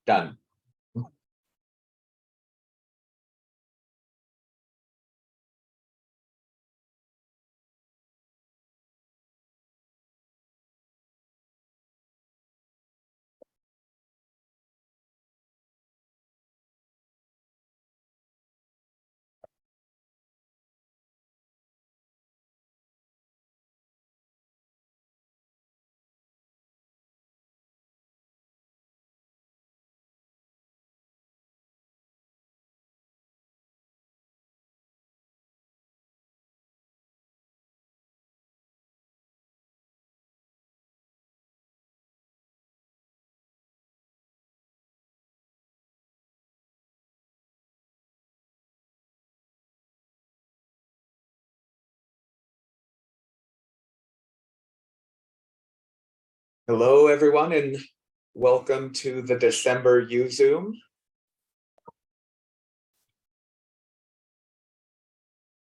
Done. Hello, everyone, and welcome to the December YuZoom.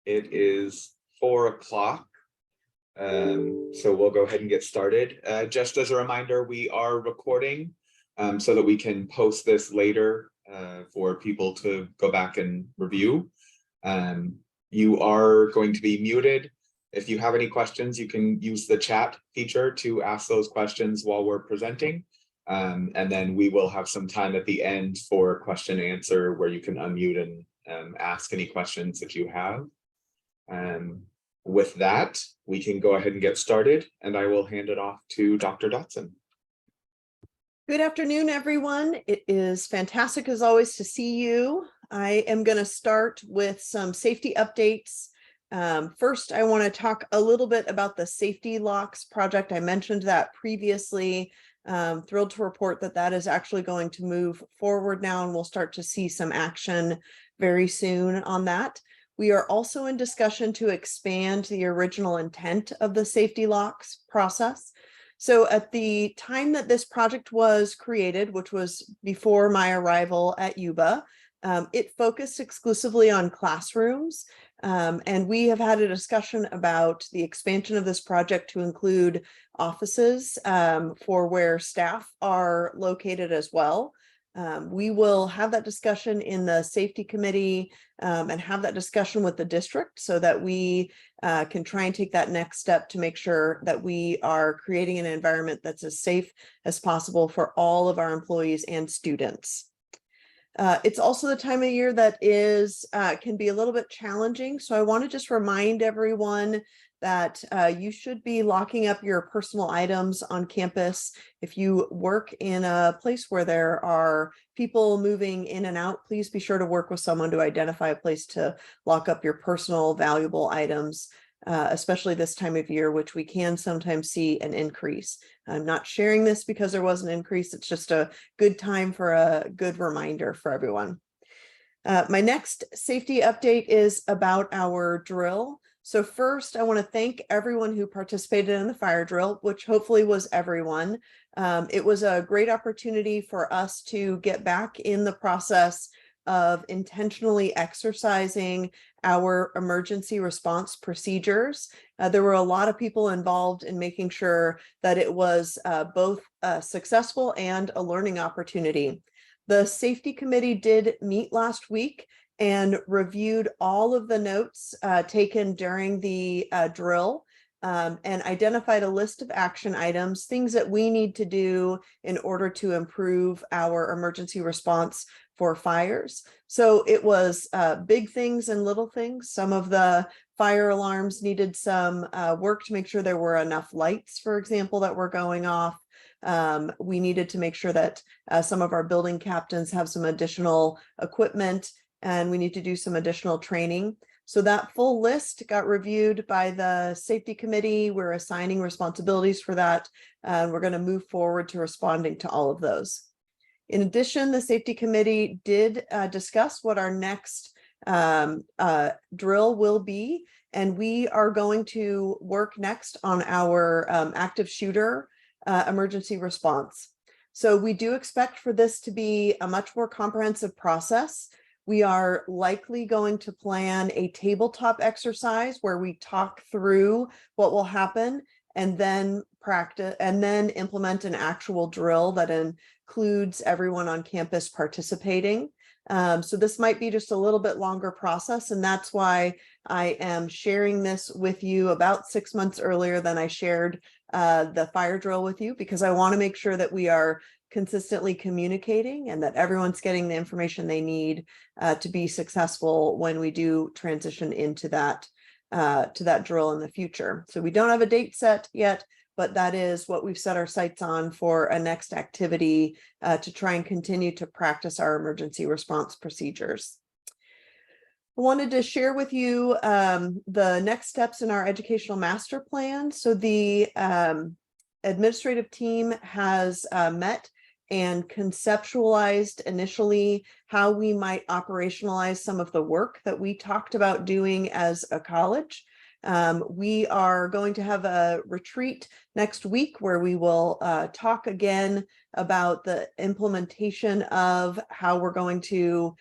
It is 4 o'clock, so we'll go ahead and get started. Just as a reminder, we are recording so that we can post this later for people to go back and review. You are going to be muted. If you have any questions, you can use the chat feature to ask those questions while we're presenting. And then we will have some time at the end for question and answer where you can unmute and ask any questions that you have. With that, we can go ahead and get started, and I will hand it off to Dr. Dotson. Good afternoon, everyone. It is fantastic as always to see you. I am going to start with some safety updates. First, I want to talk a little bit about the safety locks project. I mentioned that previously. Thrilled to report that that is actually going to move forward now, and we'll start to see some action very soon on that. We are also in discussion to expand the original intent of the safety locks process. So at the time that this project was created, which was before my arrival at Yuba, it focused exclusively on classrooms. And we have had a discussion about the expansion of this project to include offices for where staff are located as well. We will have that discussion in the safety committee and have that discussion with the district so that we can try and take that next step to make sure that we are creating an environment that's as safe as possible for all of our employees and students. It's also the time of year that can be a little bit challenging. So I want to just remind everyone that you should be locking up your personal items on campus. If you work in a place where there are people moving in and out, please be sure to work with someone to identify a place to lock up your personal valuable items, especially this time of year, which we can sometimes see an increase. I'm not sharing this because there was an increase. It's just a good time for a good reminder for everyone. My next safety update is about our drill. So first, I want to thank everyone who participated in the fire drill, which hopefully was everyone. It was a great opportunity for us to get back in the process of intentionally exercising our emergency response procedures. There were a lot of people involved in making sure that it was both successful and a learning opportunity. The safety committee did meet last week and reviewed all of the notes taken during the drill and identified a list of action items, things that we need to do in order to improve our emergency response for fires. So it was big things and little things. Some of the fire alarms needed some work to make sure there were enough lights, for example, that were going off. We needed to make sure that some of our building captains have some additional equipment, and we need to do some additional training. So that full list got reviewed by the safety committee. We're assigning responsibilities for that, and we're going to move forward to responding to all of those. In addition, the safety committee did discuss what our next drill will be, and we are going to work next on our active shooter emergency response. So we do expect for this to be a much more comprehensive process. We are likely going to plan a tabletop exercise where we talk through what will happen and then practice and then implement an actual drill that includes everyone on campus participating. So this might be just a little bit longer process, and that's why I am sharing this with you about 6 months earlier than I shared the fire drill with you, because I want to make sure that we are consistently communicating and that everyone's getting the information they need to be successful when we do transition into that drill in the future. So we don't have a date set yet, but that is what we've set our sights on for a next activity to try and continue to practice our emergency response procedures. I wanted to share with you the next steps in our educational master plan. So the administrative team has met and conceptualized initially how we might operationalize some of the work that we talked about doing as a college. We are going to have a retreat next week where we will talk again about the implementation of how we're going to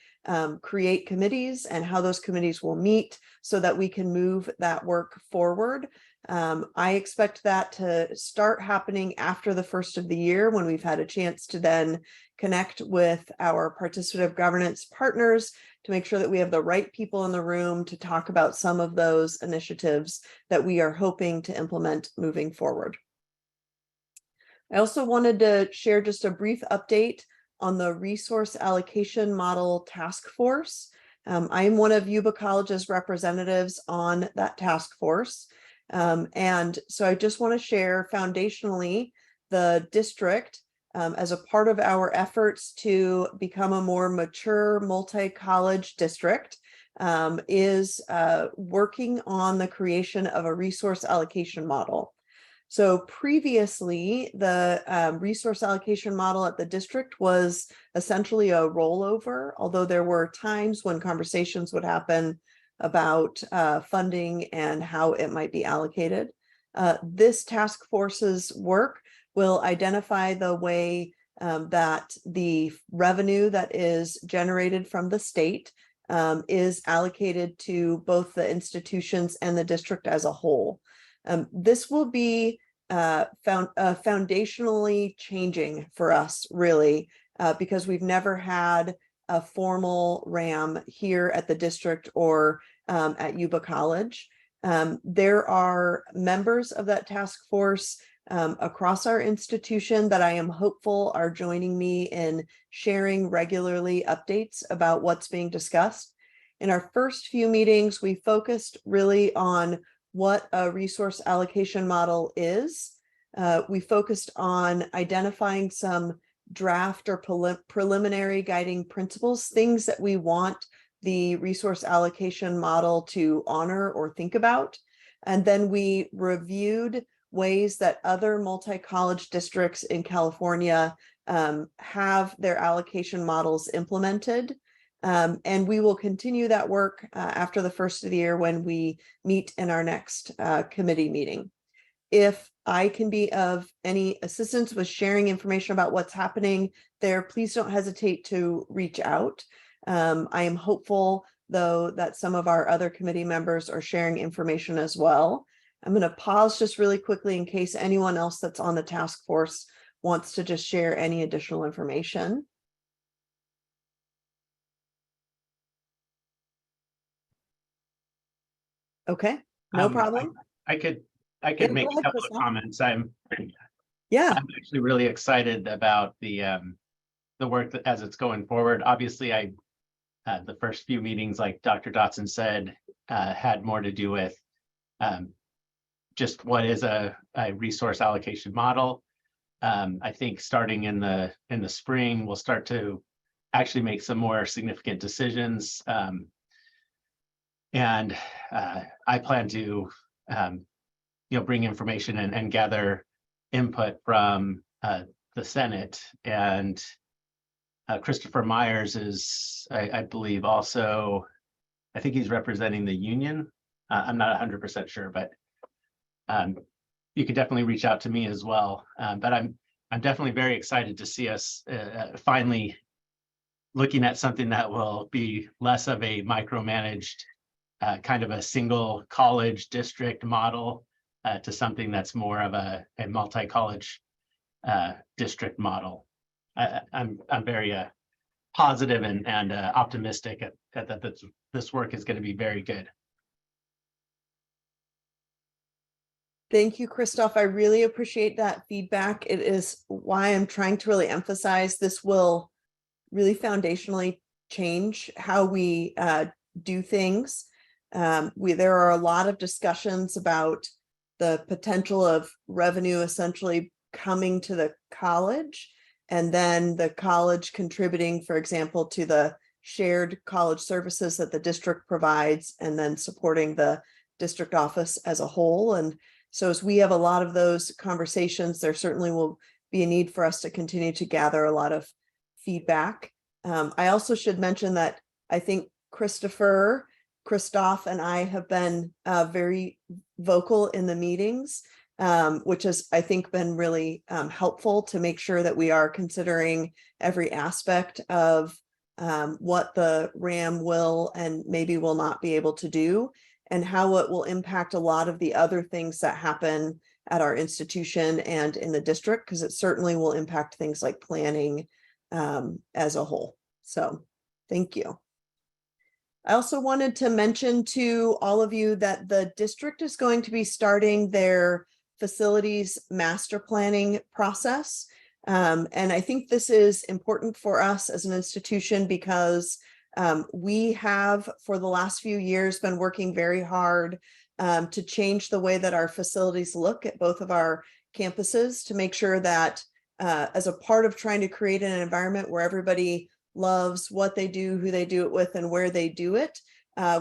create committees and how those committees will meet so that we can move that work forward. I expect that to start happening after the first of the year, when we've had a chance to then connect with our participative governance partners to make sure that we have the right people in the room to talk about some of those initiatives that we are hoping to implement moving forward. I also wanted to share just a brief update on the resource allocation model task force. I am one of Yuba College's representatives on that task force. And so I just want to share foundationally the district as a part of our efforts to become a more mature multi-college district is working on the creation of a resource allocation model. So previously, the resource allocation model at the district was essentially a rollover, although there were times when conversations would happen about funding and how it might be allocated. This task force's work will identify the way that the revenue that is generated from the state is allocated to both the institutions and the district as a whole. This will be foundationally changing for us, really, because we've never had a formal RAM here at the district or at Yuba College. There are members of that task force across our institution that I am hopeful are joining me in sharing regularly updates about what's being discussed. In our first few meetings, we focused really on what a resource allocation model is. We focused on identifying some draft or preliminary guiding principles, things that we want the resource allocation model to honor or think about. And then we reviewed ways that other multi-college districts in California have their allocation models implemented. And we will continue that work after the first of the year when we meet in our next committee meeting. If I can be of any assistance with sharing information about what's happening there, please don't hesitate to reach out. I am hopeful, though, that some of our other committee members are sharing information as well. I'm going to pause just really quickly in case anyone else that's on the task force wants to just share any additional information. Okay, no problem. I could Yeah, make go a ahead, couple Christoph. of comments. I'm actually really excited about the work that as it's going forward. Obviously, the first few meetings, like Dr. Dotson said, had more to do with just what is a resource allocation model. I think starting in the spring, we'll start to actually make some more significant decisions. And I plan to bring information and gather input from the Senate. And Christopher Myers is, I believe, also, I think he's representing the union. I'm not 100% sure, but you could definitely reach out to me as well. But I'm definitely very excited to see us finally looking at something that will be less of a micromanaged kind of a single college district model, to something that's more of a multi-college district model. I'm very positive and optimistic that this work is going to be very good. Thank you, Christoph. I really appreciate that feedback. It is why I'm trying to really emphasize this will really foundationally change how we do things. There are a lot of discussions about the potential of revenue essentially coming to the college, and then the college contributing, for example, to the shared college services that the district provides, and then supporting the district office as a whole. And so as we have a lot of those conversations, there certainly will be a need for us to continue to gather a lot of feedback. I also should mention that I think Christoph and I have been very vocal in the meetings, which has, I think, been really helpful to make sure that we are considering every aspect of what the RAM will and maybe will not be able to do, and how it will impact a lot of the other things that happen at our institution and in the district, because it certainly will impact things like planning as a whole. So thank you. I also wanted to mention to all of you that the district is going to be starting their facilities master planning process. And I think this is important for us as an institution because we have, for the last few years, been working very hard to change the way that our facilities look at both of our campuses, to make sure that as a part of trying to create an environment where everybody loves what they do, who they do it with, and where they do it.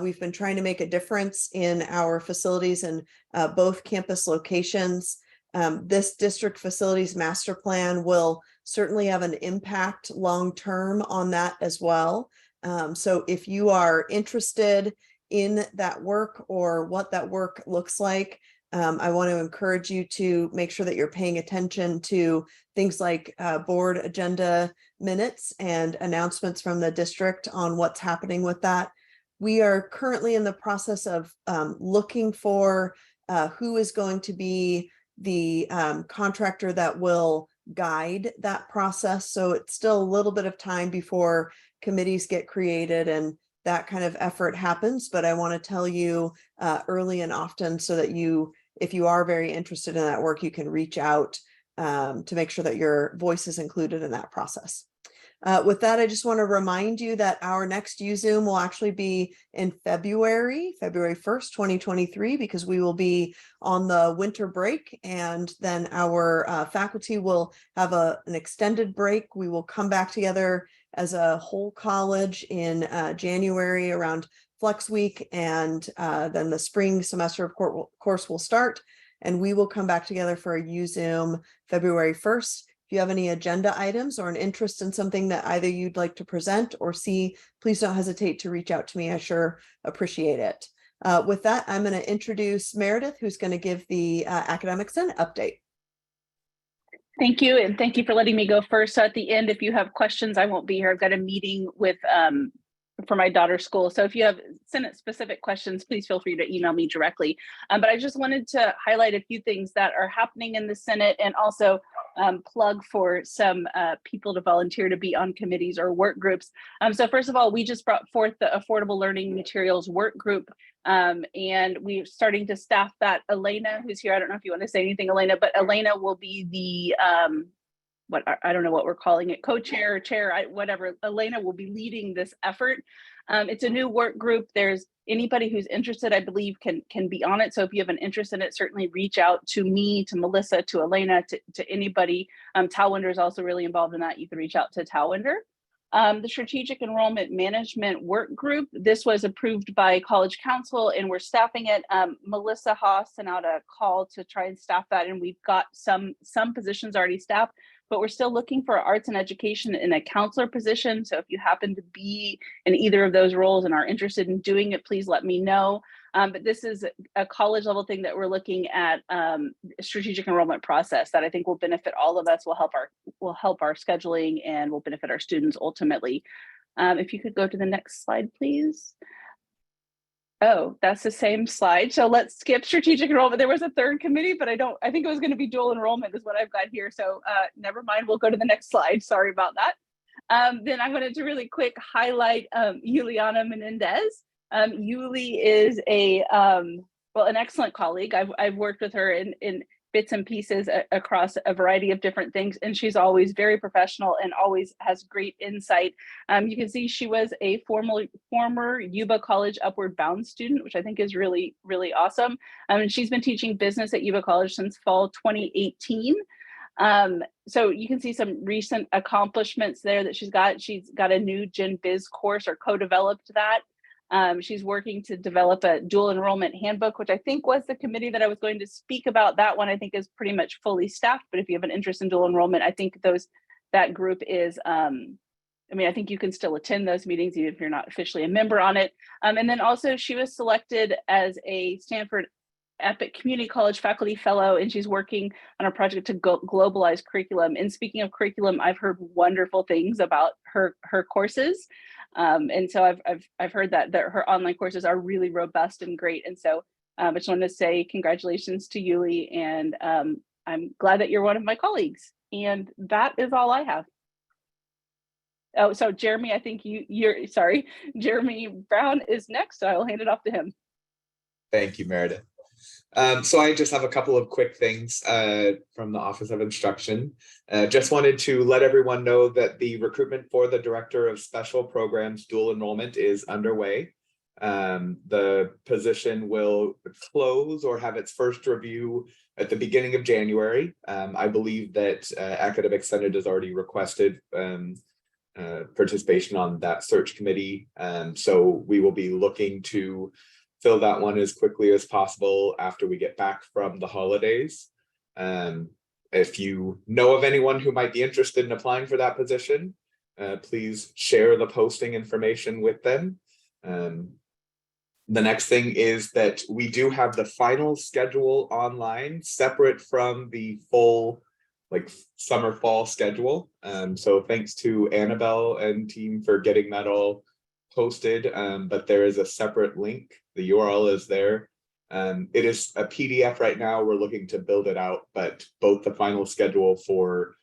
We've been trying to make a difference in our facilities in both campus locations. This district facilities master plan will certainly have an impact long-term on that as well. So if you are interested in that work or what that work looks like, I want to encourage you to make sure that you're paying attention to things like board agenda minutes and announcements from the district on what's happening with that. We are currently in the process of looking for who is going to be the contractor that will guide that process. So it's still a little bit of time before committees get created and that kind of effort happens. But I want to tell you early and often so that you, if you are very interested in that work, you can reach out to make sure that your voice is included in that process. With that, I just want to remind you that our next YuZoom will actually be in February 1st, 2023, because we will be on the winter break, and then our faculty will have an extended break. We will come back together as a whole college in January around Flex Week, and then the spring semester of course will start, and we will come back together for a YuZoom February 1st. If you have any agenda items or an interest in something that either you'd like to present or see, please don't hesitate to reach out to me. I sure appreciate it. With that, I'm going to introduce Meredith, who's going to give the Academic Senate update. Thank you, and thank you for letting me go first. So at the end, if you have questions, I won't be here. I've got a meeting with for my daughter's school. So if you have Senate specific questions, please feel free to email me directly. But I just wanted to highlight a few things that are happening in the Senate, and also plug for some people to volunteer to be on committees or work groups. So first of all, we just brought forth the Affordable Learning Materials Work Group, and we're starting to staff that. Elena, who's here, I don't know if you want to say anything, Elena, but Elena will be the what I don't know what we're calling it, co-chair or chair, whatever. Elena will be leading this effort. It's a new work group. There's anybody who's interested, I believe, can be on it. So if you have an interest in it, certainly reach out to me, to Melissa, to Elena, to anybody. Talwinder is also really involved in that. You can reach out to Talwinder. The Strategic Enrollment Management Work Group, this was approved by College Council and we're staffing it. Melissa Haas sent out a call to try and staff that, and we've got some positions already staffed, but we're still looking for arts and education in a counselor position. So if you happen to be in either of those roles and are interested in doing it, please let me know. But this is a college level thing that we're looking at, strategic enrollment process that I think will benefit all of us, will help our scheduling, and will benefit our students ultimately. If you could go to the next slide, please. Oh, that's the same slide. So let's skip strategic enrollment. There was a third committee, but I think it was going to be dual enrollment is what I've got here. So never mind, we'll go to the next slide. Sorry about that. Then I wanted to really quick highlight Juliana Menendez. Yuli is an excellent colleague. I've worked with her in bits and pieces across a variety of different things, and she's always very professional and always has great insight. You can see she was a former Yuba College Upward Bound student, which I think is really, really awesome. And she's been teaching business at Yuba College since fall 2018. So you can see some recent accomplishments there that she's got. She's got a new Gen Biz course or co-developed that. She's working to develop a dual enrollment handbook, which I think was the committee that I was going to speak about. That one I think is pretty much fully staffed, but if you have an interest in dual enrollment, I think that group is, I think you can still attend those meetings even if you're not officially a member on it. And then also she was selected as a Stanford Epic Community College faculty fellow, and she's working on a project to globalize curriculum. And speaking of curriculum, I've heard wonderful things about her courses. And so I've heard that her online courses are really robust and great. And so I just wanted to say congratulations to Yuli, and I'm glad that you're one of my colleagues. And that is all I have. Oh, so Jeremy, I think Jeremy Brown is next, so I will hand it off to him. Thank you, Meredith. So I just have a couple of quick things from the Office of Instruction. Just wanted to let everyone know that the recruitment for the Director of Special Programs dual enrollment is underway. The position will close or have its first review at the beginning of January. I believe that Academic Senate has already requested participation on that search committee. So we will be looking to fill that one as quickly as possible after we get back from the holidays. If you know of anyone who might be interested in applying for that position, please share the posting information with them. The next thing is that we do have the final schedule online, separate from the full summer fall schedule. So thanks to Annabelle and team for getting that all posted, but there is a separate link. The URL is there. It is a PDF right now. We're looking to build it out, but both the final schedule for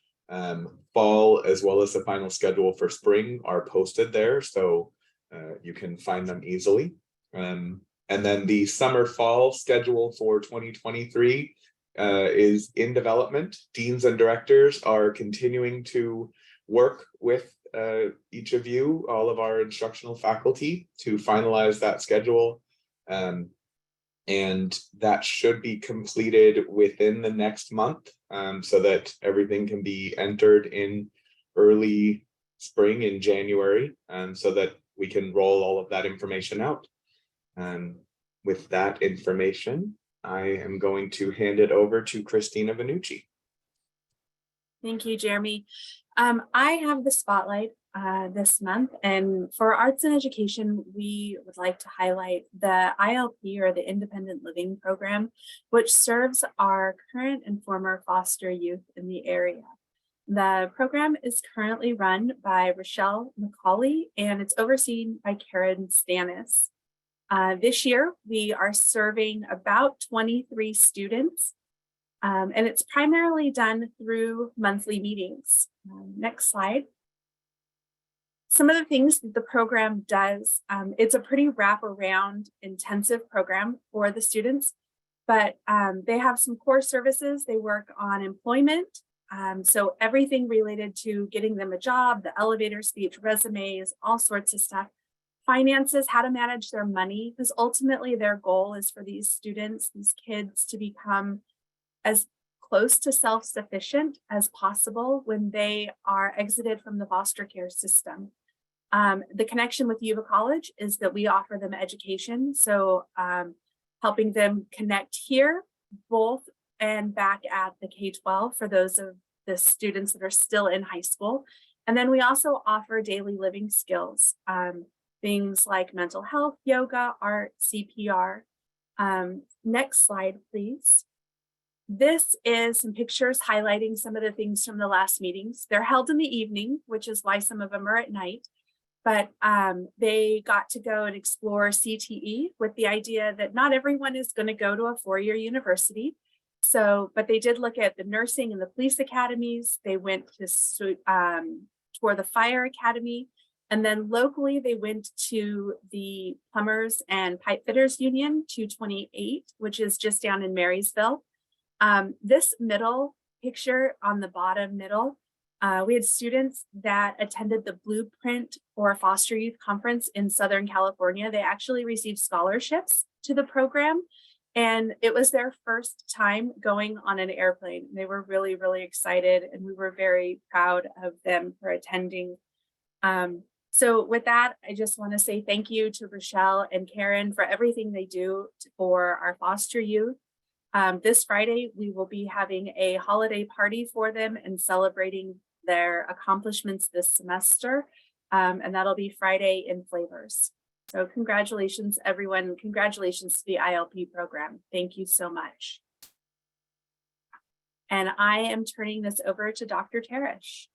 fall as well as the final schedule for spring are posted there, so you can find them easily. And then the summer fall schedule for 2023 is in development. Deans and directors are continuing to work with each of you, all of our instructional faculty, to finalize that schedule. And that should be completed within the next month, so that everything can be entered in early spring in January, so that we can roll all of that information out. With that information, I am going to hand it over to Christina Vanucci. Thank you, Jeremy. I have the spotlight this month, and for arts and education, we would like to highlight the ILP, or the Independent Living Program, which serves our current and former foster youth in the area. The program is currently run by Rochelle McCauley, and it's overseen by Karen Stannis. This year, we are serving about 23 students, and it's primarily done through monthly meetings. Next slide. Some of the things that the program does, it's a pretty wraparound intensive program for the students, but they have some core services. They work on employment. So everything related to getting them a job, the elevator speech, resumes, all sorts of stuff. Finances, how to manage their money, because ultimately their goal is for these students, these kids, to become as close to self-sufficient as possible when they are exited from the foster care system. The connection with Yuba College is that we offer them education. So helping them connect here, both and back at the K-12 for those of the students that are still in high school. And then we also offer daily living skills, things like mental health, yoga, art, CPR. Next slide, please. This is some pictures highlighting some of the things from the last meetings. They're held in the evening, which is why some of them are at night. but they got to go and explore CTE with the idea that not everyone is going to go to a four-year university. So, but they did look at the nursing and the police academies. They went to for the fire academy. And then locally, they went to the Plumbers and Pipe Fitters Union 228, which is just down in Marysville. This middle picture on the bottom middle, we had students that attended the Blueprint or Foster Youth Conference in Southern California. They actually received scholarships to the program, and it was their first time going on an airplane. They were really, really excited, and we were very proud of them for attending. So with that, I just want to say thank you to Rochelle and Karen for everything they do for our foster youth. This Friday, we will be having a holiday party for them and celebrating their accomplishments this semester. And that'll be Friday in Flavors. So congratulations, everyone. Congratulations to the ILP program. Thank you so much. And I am turning this over to Dr. Teresh.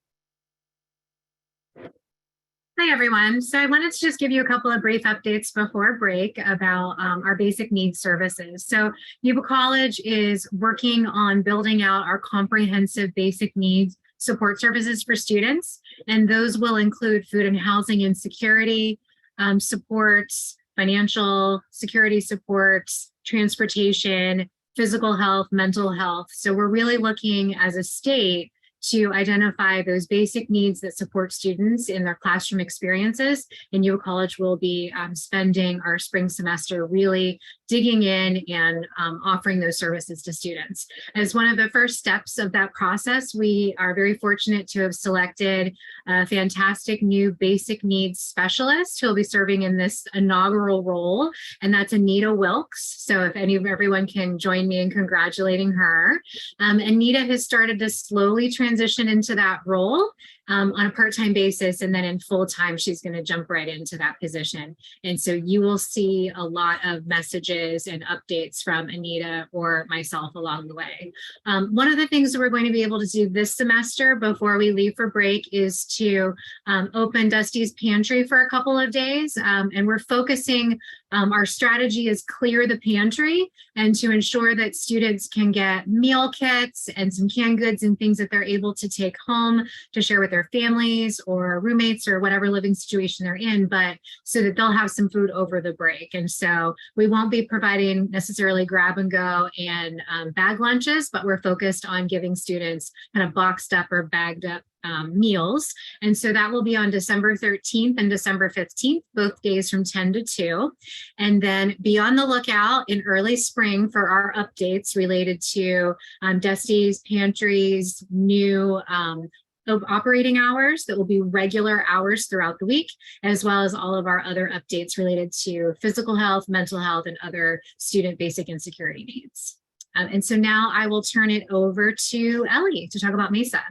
Hi, everyone. So I wanted to just give you a couple of brief updates before break about our basic needs services. So Yuba College is working on building out our comprehensive basic needs support services for students, and those will include food and housing insecurity, supports, financial security supports, transportation, physical health, mental health. So we're really looking as a state to identify those basic needs that support students in their classroom experiences. And Yuba College will be spending our spring semester really digging in and offering those services to students. As one of the first steps of that process, we are very fortunate to have selected a fantastic new basic needs specialist who will be serving in this inaugural role, and that's Anita Wilkes. So if everyone can join me in congratulating her. Anita has started to slowly transition into that role on a part-time basis, and then in full-time, she's going to jump right into that position. And so you will see a lot of messages and updates from Anita or myself along the way. One of the things that we're going to be able to do this semester before we leave for break is to open Dusty's Pantry for a couple of days. And we're focusing, our strategy is clear the pantry and to ensure that students can get meal kits and some canned goods and things that they're able to take home to share with their families or roommates or whatever living situation they're in, but so that they'll have some food over the break. And so we won't be providing necessarily grab and go and bag lunches, but we're focused on giving students kind of boxed up or bagged up meals. And so that will be on December 13th and December 15th, both days from 10 to 2. And then be on the lookout in early spring for our updates related to Dusty's Pantry's new operating hours that will be regular hours throughout the week, as well as all of our other updates related to physical health, mental health, and other student basic and security needs. And so now I will turn it over to Ellie to talk about MESA.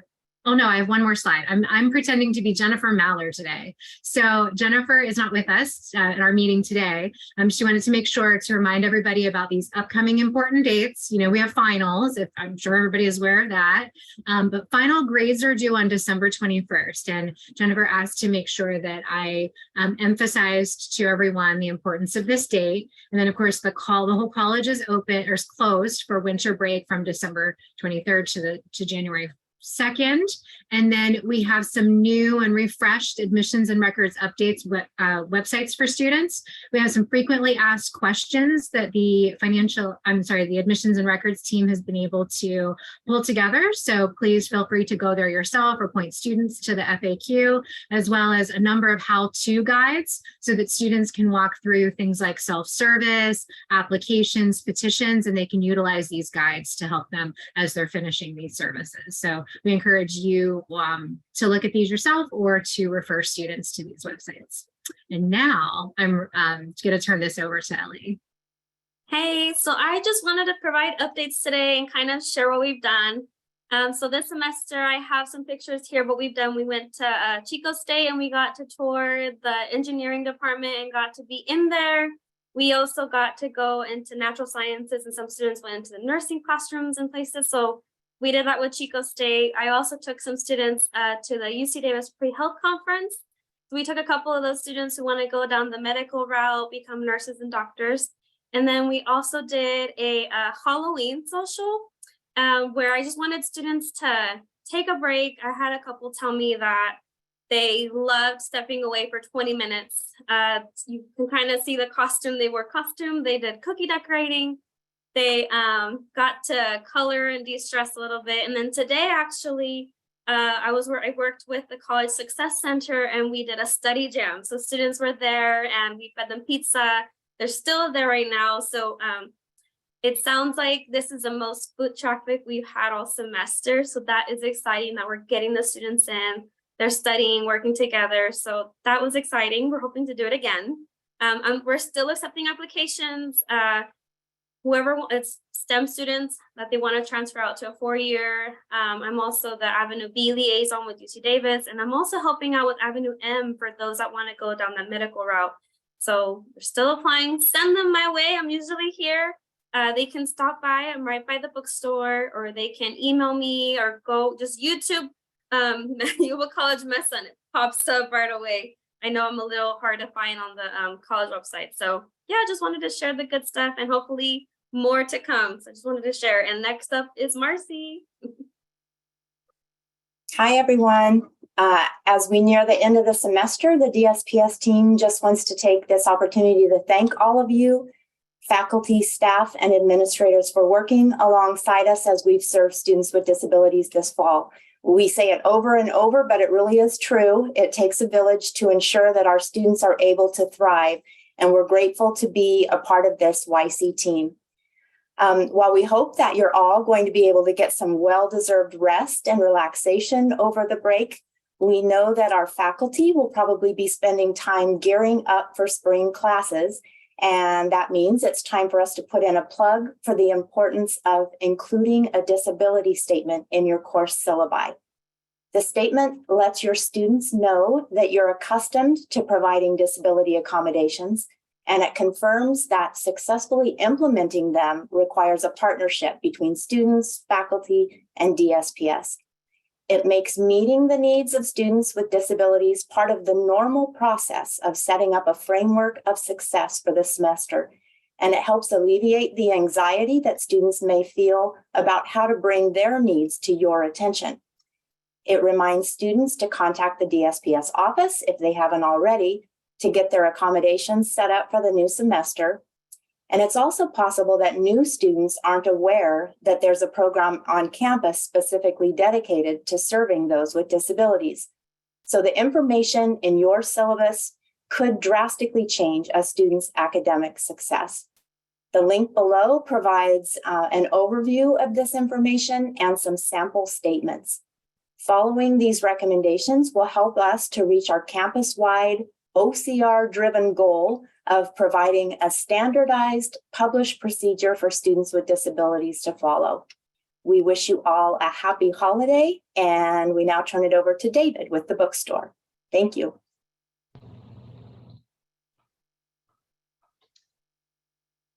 Oh no, I have one more slide. I'm pretending to be Jennifer Maller today. So Jennifer is not with us at our meeting today. She wanted to make sure to remind everybody about these upcoming important dates. You know, we have finals, if I'm sure everybody is aware of that, but final grades are due on December 21st. And Jennifer asked to make sure that I emphasized to everyone the importance of this date. And then of course the whole college is open or closed for winter break from December 23rd to January 2nd. And then we have some new and refreshed admissions and records updates websites for students. We have some frequently asked questions that the admissions and records team has been able to pull together. So please feel free to go there yourself or point students to the FAQ, as well as a number of how-to guides so that students can walk through things like self-service, applications, petitions, and they can utilize these guides to help them as they're finishing these services. So we encourage you to look at these yourself or to refer students to these websites. And now I'm going to turn this over to Ellie. Hey, so I just wanted to provide updates today and kind of share what we've done. So this semester I have some pictures here, what we've done. We went to Chico State and we got to tour the engineering department and got to be in there. We also got to go into natural sciences and some students went into the nursing classrooms and places. So we did that with Chico State. I also took some students to the UC Davis Pre-Health Conference. we took a couple of those students who want to go down the medical route, become nurses and doctors. And then we also did a Halloween social where I just wanted students to take a break. I had a couple tell me that they loved stepping away for 20 minutes. You can kind of see the costume. They wore costume. They did cookie decorating. They got to color and de-stress a little bit. And then today, actually, I worked with the College Success Center and we did a study jam. So students were there and we fed them pizza. They're still there right now. So it sounds like this is the most foot traffic we've had all semester. So that is exciting that we're getting the students in. They're studying, working together. So that was exciting. We're hoping to do it again. We're still accepting applications. Whoever it's STEM students that they want to transfer out to a 4-year. I'm also the Avenue B liaison with UC Davis, and I'm also helping out with Avenue M for those that want to go down the medical route. So they're still applying. Send them my way. I'm usually here. They can stop by. I'm right by the bookstore, or they can email me or go just YouTube Yuba College Mess and it pops up right away. I know I'm a little hard to find on the college website. So yeah, I just wanted to share the good stuff and hopefully more to come. So I just wanted to share. And next up is Marcy. Hi, everyone. As we near the end of the semester, the DSPS team just wants to take this opportunity to thank all of you, faculty, staff, and administrators for working alongside us as we've served students with disabilities this fall. We say it over and over, but it really is true. It takes a village to ensure that our students are able to thrive, and we're grateful to be a part of this YC team. While we hope that you're all going to be able to get some well-deserved rest and relaxation over the break, we know that our faculty will probably be spending time gearing up for spring classes, and that means it's time for us to put in a plug for the importance of including a disability statement in your course syllabi. The statement lets your students know that you're accustomed to providing disability accommodations, and it confirms that successfully implementing them requires a partnership between students, faculty, and DSPS. It makes meeting the needs of students with disabilities part of the normal process of setting up a framework of success for the semester, and it helps alleviate the anxiety that students may feel about how to bring their needs to your attention. It reminds students to contact the DSPS office if they haven't already to get their accommodations set up for the new semester. And it's also possible that new students aren't aware that there's a program on campus specifically dedicated to serving those with disabilities. So the information in your syllabus could drastically change a student's academic success. The link below provides an overview of this information and some sample statements. Following these recommendations will help us to reach our campus-wide OCR-driven goal of providing a standardized published procedure for students with disabilities to follow. We wish you all a happy holiday, and we now turn it over to David with the bookstore. Thank you.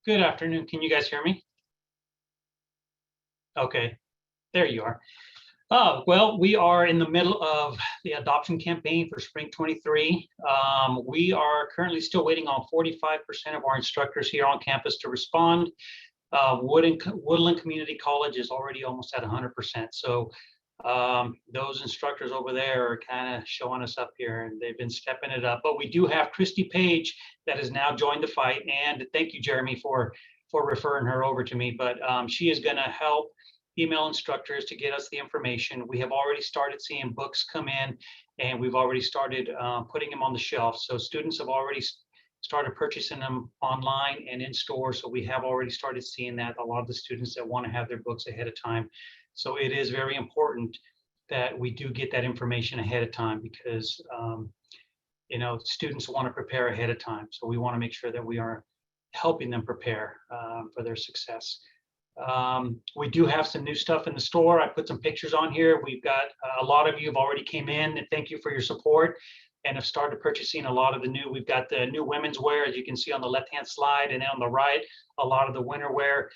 Good afternoon. Can you guys hear me? Okay, there you are. Oh, well, we are in the middle of the adoption campaign for spring 23. We are currently still waiting on 45% of our instructors here on campus to respond. Woodland Community College is already almost at 100%. So those instructors over there are kind of showing us up here, and they've been stepping it up. But we do have Christy Page that has now joined the fight, and thank you, Jeremy, for referring her over to me. But she is going to help email instructors to get us the information. We have already started seeing books come in, and we've already started putting them on the shelf. So students have already started purchasing them online and in store. So we have already started seeing that a lot of the students that want to have their books ahead of time. So it is very important that we do get that information ahead of time, because students want to prepare ahead of time. So we want to make sure that we are helping them prepare for their success. We do have some new stuff in the store. I put some pictures on here. We've got a lot of you have already came in, and thank you for your support and have started purchasing a lot of the new. We've got the new women's wear, as you can see on the left-hand slide, and on the right, a lot of the winter wear.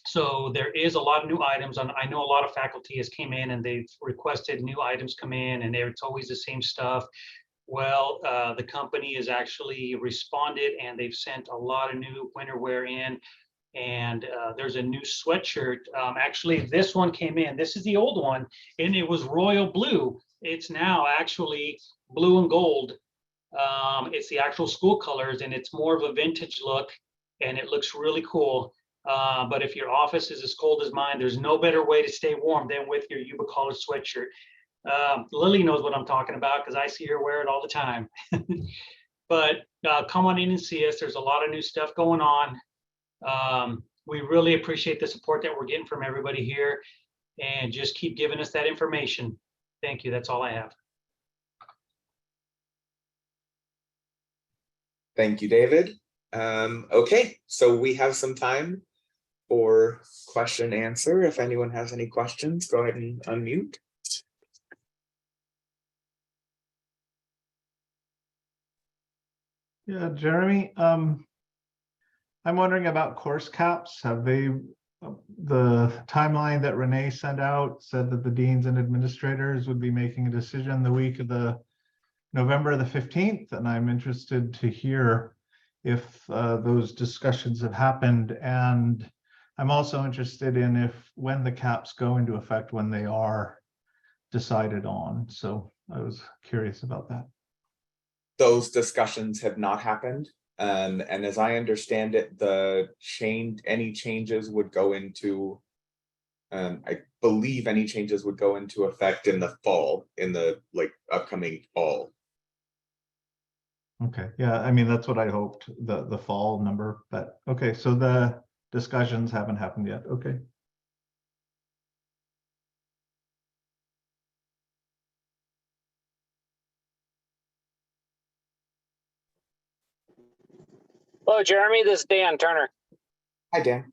So there is a lot of new items. And I know a lot of faculty has came in and they've requested new items come in, and it's always the same stuff. Well, the company has actually responded and they've sent a lot of new winter wear in. And there's a new sweatshirt. Actually, this one came in. This is the old one, and it was royal blue. It's now actually blue and gold. It's the actual school colors, and it's more of a vintage look, and it looks really cool. But if your office is as cold as mine, there's no better way to stay warm than with your Yuba College sweatshirt. Lily knows what I'm talking about because I see her wear it all the time. But come on in and see us. There's a lot of new stuff going on. We really appreciate the support that we're getting from everybody here, and just keep giving us that information. Thank you. That's all I have. Thank you, David. Okay, so we have some time for question and answer. If anyone has any questions, go ahead and unmute. Yeah, Jeremy, I'm wondering about course caps. Have they, the timeline that Renee sent out said that the deans and administrators would be making a decision the week of the November the 15th, and I'm interested to hear if those discussions have happened. And I'm also interested in if when the caps go into effect, when they are decided on. So I was curious about that. Those discussions have not happened. And as I understand it, any changes would go into, I believe any changes would go into effect in the fall, in the upcoming fall. Okay, yeah, I mean, that's what I hoped, the fall number, but okay, so the discussions haven't happened yet. Okay. Hello, Jeremy. This is Dan Turner. Hi, Dan.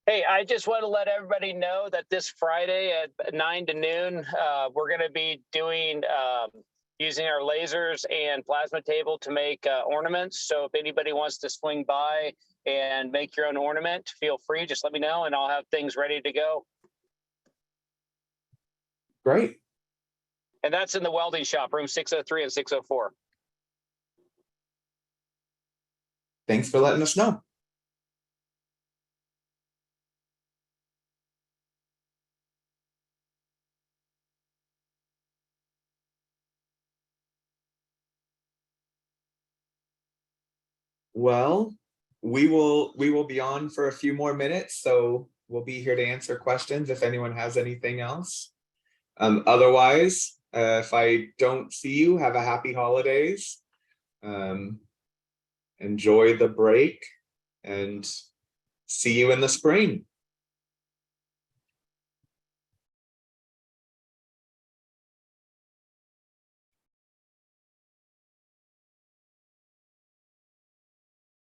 Hey, I just want to let everybody know that this Friday at 9 to noon, we're going to be doing using our lasers and plasma table to make ornaments. So if anybody wants to swing by and make your own ornament, feel free. Just let me know, and I'll have things ready to go. Great. And that's in the welding shop, room 603 and 604. Thanks for letting us know. Well, we will be on for a few more minutes, so we'll be here to answer questions if anyone has anything else. Otherwise, if I don't see you, have a happy holidays. Enjoy the break and see you in the spring.